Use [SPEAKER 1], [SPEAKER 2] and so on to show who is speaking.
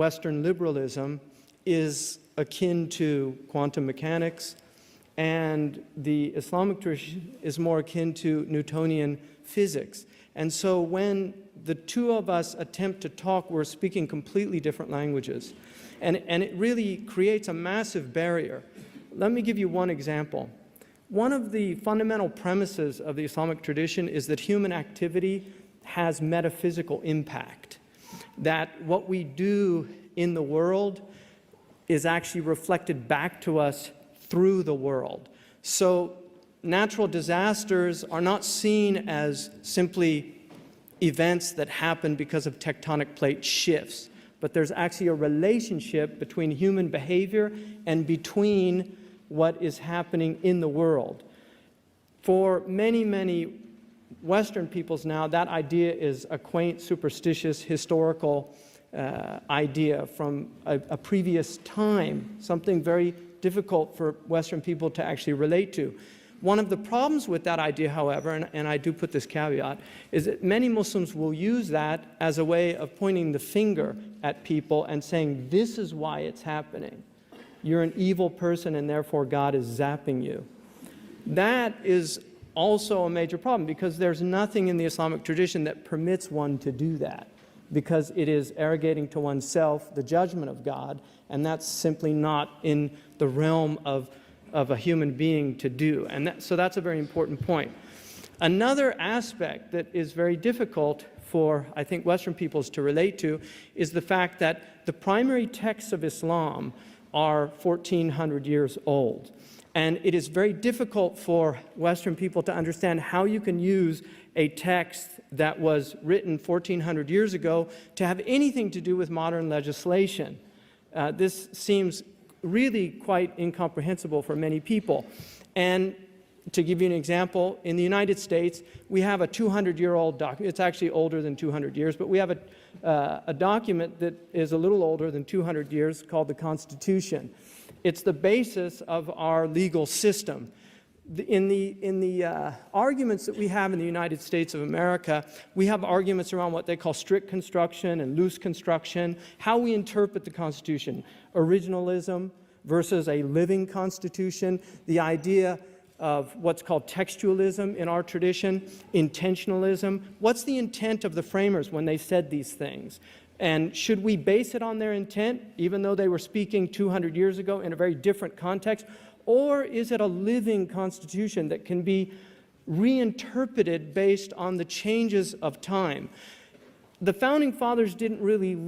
[SPEAKER 1] Western liberalism is akin to quantum mechanics, and the Islamic tradition is more akin to Newtonian physics. And so when the two of us attempt to talk, we're speaking completely different languages. And it really creates a massive barrier. Let me give you one example. One of the fundamental premises of the Islamic tradition is that human activity has metaphysical impact, that what we do in the world is actually reflected back to us through the world. So natural disasters are not seen as simply events that happen because of tectonic plate shifts, but there's actually a relationship between human behavior and between what is happening in the world. For many, many Western peoples now, that idea is a quaint, superstitious, historical idea from a previous time, something very difficult for Western people to actually relate to. One of the problems with that idea, however, and I do put this caveat, is that many Muslims will use that as a way of pointing the finger at people and saying, this is why it's happening. You're an evil person and therefore God is zapping you. That is also a major problem because there's nothing in the Islamic tradition that permits one to do that, because it is arrogating to oneself the judgment of God, and that's simply not in the realm of a human being to do. And so that's a very important point. Another aspect that is very difficult for, I think, Western peoples to relate to is the fact that the primary texts of Islam are 1,400 years old. And it is very difficult for Western people to understand how you can use a text that was written 1,400 years ago to have anything to do with modern legislation. This seems really quite incomprehensible for many people. And to give you an example, in the United States, we have a 200-year-old document. It's actually older than 200 years, but we have a document that is a little older than 200 years called the Constitution. It's the basis of our legal system. In the arguments that we have in the United States of America, we have arguments around what they call strict construction and loose construction, how we interpret the Constitution, originalism versus a living Constitution, the idea of what's called textualism in our tradition, intentionalism. What's the intent of the framers when they said these things? And should we base it on their intent, even though they were speaking 200 years ago in a very different context? Or is it a living Constitution that can be reinterpreted based on the changes of time? The Founding Fathers didn't really leave